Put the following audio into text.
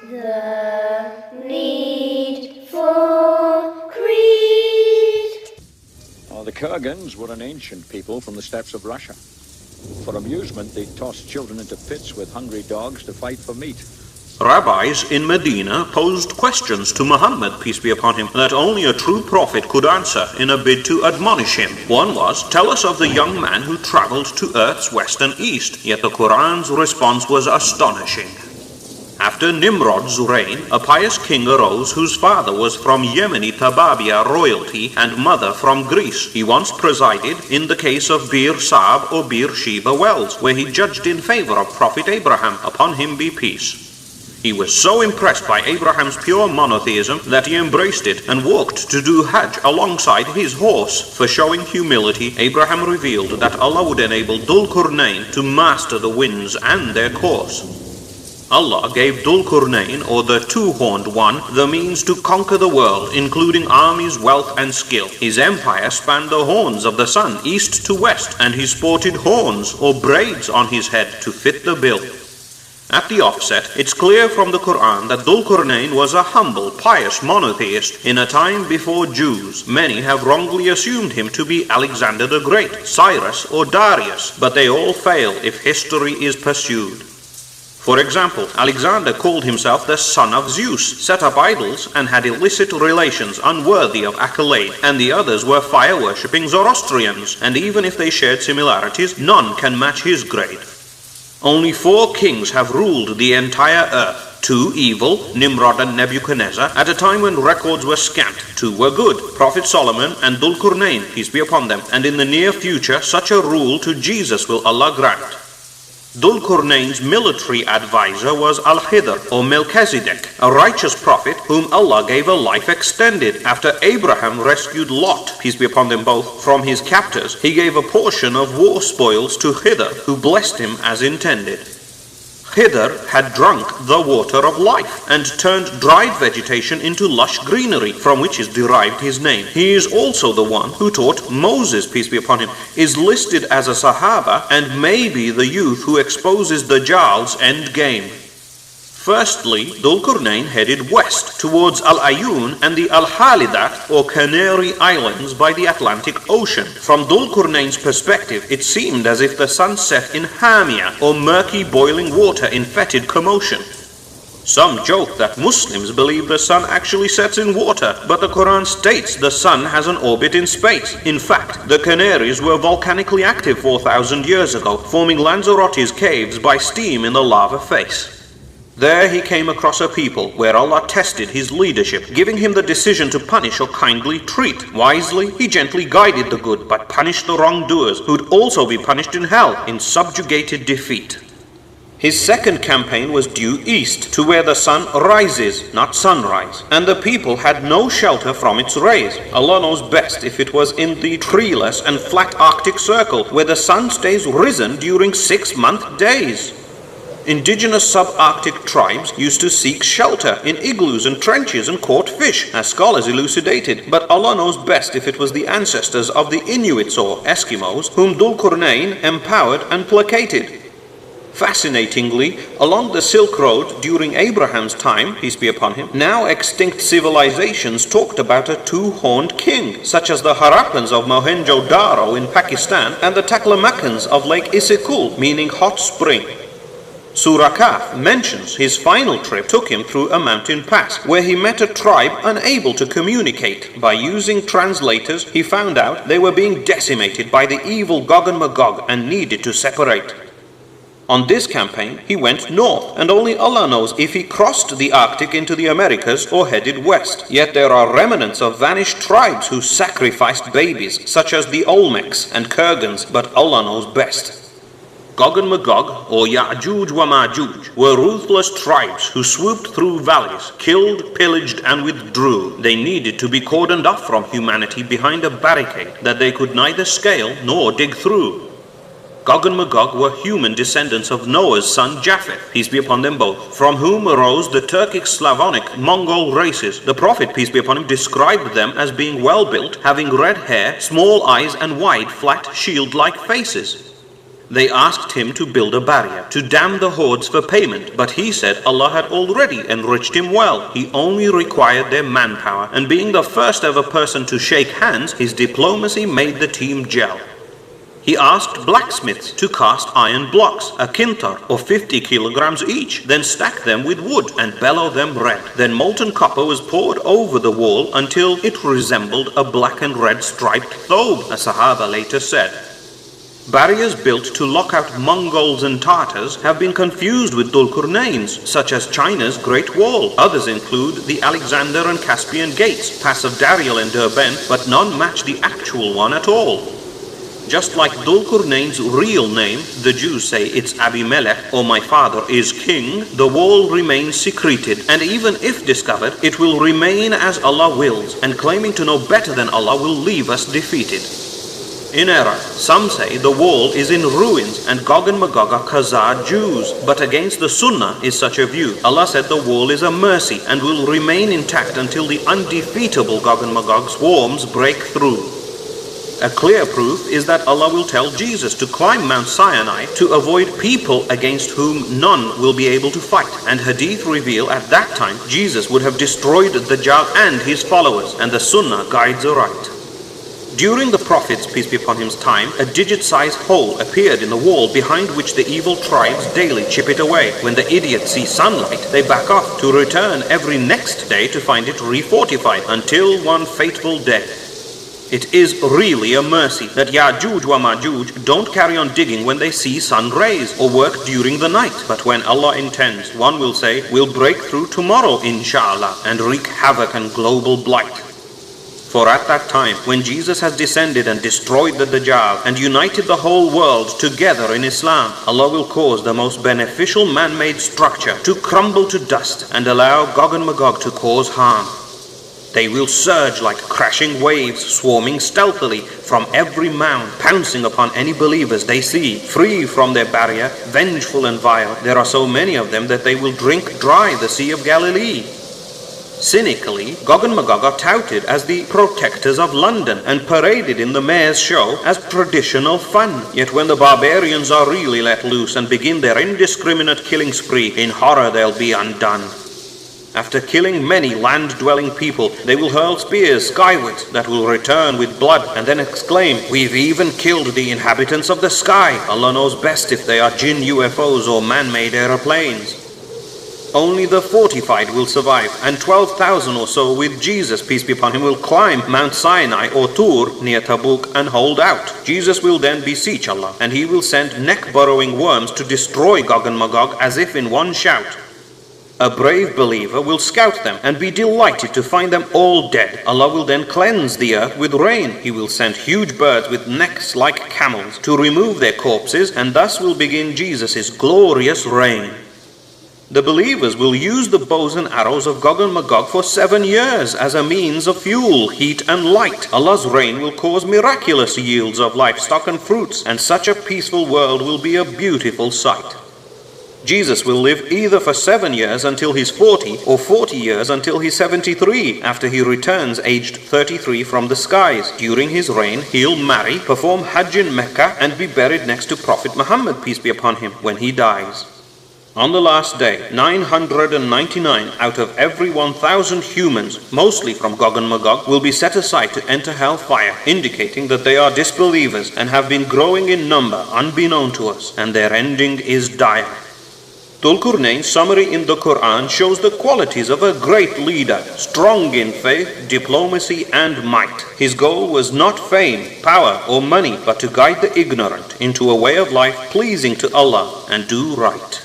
The need for greed. The Kurgans were an ancient people from the steppes of Russia. For amusement, they tossed children into pits with hungry dogs to fight for meat. Rabbis in Medina posed questions to Muhammad, peace be upon him, that only a true prophet could answer in a bid to admonish him. One was, tell us of the young man who traveled to earth's west and east, yet the Quran's response was astonishing. After Nimrod's reign, a pious king arose whose father was from Yemeni Tababia royalty and mother from Greece. He once presided in the case of Bir Saab or Bir Sheba wells, where he judged in favor of Prophet Abraham, upon him be peace. He was so impressed by Abraham's pure monotheism that he embraced it and walked to do Hajj alongside his horse. For showing humility, Abraham revealed that Allah would enable Dhul Qurnayn to master the winds and their course. Allah gave Dhul Qurnayn, or the two-horned one, the means to conquer the world, including armies, wealth and skill. His empire spanned the horns of the sun, east to west, and he sported horns or braids on his head to fit the bill. At the offset, it's clear from the Quran that Dhul Qurnayn was a humble, pious monotheist in a time before Jews. Many have wrongly assumed him to be Alexander the Great, Cyrus or Darius, but they all fail if history is pursued. For example, Alexander called himself the son of Zeus, set up idols, and had illicit relations unworthy of accolade, and the others were fire-worshipping Zoroastrians, and even if they shared similarities, none can match his grade. Only 4 kings have ruled the entire earth. 2 evil, Nimrod and Nebuchadnezzar, at a time when records were scant. 2 were good, Prophet Solomon and Dhul Qurnayn, peace be upon them, and in the near future such a rule to Jesus will Allah grant. Dhul Qurnayn's military advisor was Al-Khidr or Melchizedek, a righteous prophet whom Allah gave a life extended. After Abraham rescued Lot, peace be upon them both, from his captors, he gave a portion of war spoils to Khidr, who blessed him as intended. Khidr had drunk the water of life and turned dried vegetation into lush greenery, from which is derived his name. He is also the one who taught Moses, peace be upon him, is listed as a Sahaba and may be the youth who exposes Dajjal's end game. Firstly, Dhul Qurnayn headed west towards Al-Ayun and the Al-Halidat or Canary Islands by the Atlantic Ocean. From Dhul Qurnayn's perspective, it seemed as if the sun set in Hamia or murky boiling water in fetid commotion. Some joke that Muslims believe the sun actually sets in water, but the Quran states the sun has an orbit in space. In fact, the Canaries were volcanically active 4,000 years ago, forming Lanzarote's caves by steam in the lava face. There he came across a people where Allah tested his leadership, giving him the decision to punish or kindly treat. Wisely, he gently guided the good, but punished the wrongdoers, who'd also be punished in hell in subjugated defeat. His second campaign was due east, to where the sun rises, not sunrise, and the people had no shelter from its rays. Allah knows best if it was in the treeless and flat Arctic Circle, where the sun stays risen during 6-month days. Indigenous subarctic tribes used to seek shelter in igloos and trenches and caught fish, as scholars elucidated, but Allah knows best if it was the ancestors of the Inuits or Eskimos whom Dhul Qurnayn empowered and placated. Fascinatingly, along the Silk Road during Abraham's time, peace be upon him, now extinct civilizations talked about a 2-horned king, such as the Harappans of Mohenjo-Daro in Pakistan and the Taklamakans of Lake Isikul, meaning hot spring. Surah Kahf mentions his final trip took him through a mountain pass, where he met a tribe unable to communicate. By using translators, he found out they were being decimated by the evil Gog and Magog and needed to separate. On this campaign, he went north, and only Allah knows if he crossed the Arctic into the Americas or headed west. Yet there are remnants of vanished tribes who sacrificed babies, such as the Olmecs and Kurgans, but Allah knows best. Gog and Magog, or Ya'juj wa Ma'juj, were ruthless tribes who swooped through valleys, killed, pillaged, and withdrew. They needed to be cordoned off from humanity behind a barricade that they could neither scale nor dig through. Gog and Magog were human descendants of Noah's son Japheth, peace be upon them both, from whom arose the Turkic Slavonic Mongol races. The Prophet, peace be upon him, described them as being well built, having red hair, small eyes, and wide, flat, shield-like faces. They asked him to build a barrier, to dam the hordes for payment, but he said Allah had already enriched him well. He only required their manpower, and being the first ever person to shake hands, his diplomacy made the team gel. He asked blacksmiths to cast iron blocks, a kintar or 50 kilograms each, then stack them with wood and bellow them red. Then molten copper was poured over the wall until it resembled a black and red striped thobe, a Sahaba later said. Barriers built to lock out Mongols and Tartars have been confused with Dhul-Qurnayn's, such as China's Great Wall. Others include the Alexander and Caspian Gates, Pass of Dariel and Derbent, but none match the actual one at all. Just like Dhul-Qurnayn's real name, the Jews say it's Abimelech, or my father is king, the wall remains secreted, and even if discovered, it will remain as Allah wills, and claiming to know better than Allah will leave us defeated. In error, some say the wall is in ruins and Gog and Magog are Khazar Jews, but against the Sunnah is such a view. Allah said the wall is a mercy and will remain intact until the undefeatable Gog and Magog swarms break through. A clear proof is that Allah will tell Jesus to climb Mount Sinai to avoid people against whom none will be able to fight, and hadith reveal at that time Jesus would have destroyed the Dajjal and his followers, and the Sunnah guides aright. During the Prophet's, peace be upon him's time, a digit-sized hole appeared in the wall behind which the evil tribes daily chip it away. When the idiots see sunlight, they back off to return every next day to find it refortified until one fateful day. It is really a mercy that Ya'juj wa Ma'juj don't carry on digging when they see sun rays or work during the night. But when Allah intends, one will say, we'll break through tomorrow, inshallah, and wreak havoc and global blight. For at that time, when Jesus has descended and destroyed the Dajjal and united the whole world together in Islam, Allah will cause the most beneficial man-made structure to crumble to dust and allow Gog and Magog to cause harm. They will surge like crashing waves, swarming stealthily from every mound, pouncing upon any believers they see, free from their barrier, vengeful and vile. There are so many of them that they will drink dry the Sea of Galilee. Cynically, Gog and Magog are touted as the protectors of London and paraded in the mayor's show as traditional fun. Yet when the barbarians are really let loose and begin their indiscriminate killing spree, in horror they'll be undone. After killing many land-dwelling people, they will hurl spears skywards that will return with blood and then exclaim, we've even killed the inhabitants of the sky. Allah knows best if they are jinn UFOs or man-made aeroplanes. Only the fortified will survive, and 12,000 or so with Jesus, peace be upon him, will climb Mount Sinai or Tur near Tabuk and hold out. Jesus will then beseech Allah, and he will send neck-burrowing worms to destroy Gog and Magog as if in one shout. A brave believer will scout them and be delighted to find them all dead. Allah will then cleanse the earth with rain. He will send huge birds with necks like camels to remove their corpses, and thus will begin Jesus' glorious reign. The believers will use the bows and arrows of Gog and Magog for 7 years as a means of fuel, heat and light. Allah's reign will cause miraculous yields of livestock and fruits, and such a peaceful world will be a beautiful sight. Jesus will live either for 7 years until he's 40 or 40 years until he's 73 after he returns aged 33 from the skies. During his reign, he'll marry, perform Hajj in Mecca and be buried next to Prophet Muhammad, peace be upon him, when he dies. On the last day, 999 out of every 1,000 humans, mostly from Gog and Magog, will be set aside to enter hellfire, indicating that they are disbelievers and have been growing in number unbeknown to us, and their ending is dire. Dhul-Qurnayn's summary in the Quran shows the qualities of a great leader, strong in faith, diplomacy and might. His goal was not fame, power or money, but to guide the ignorant into a way of life pleasing to Allah and do right.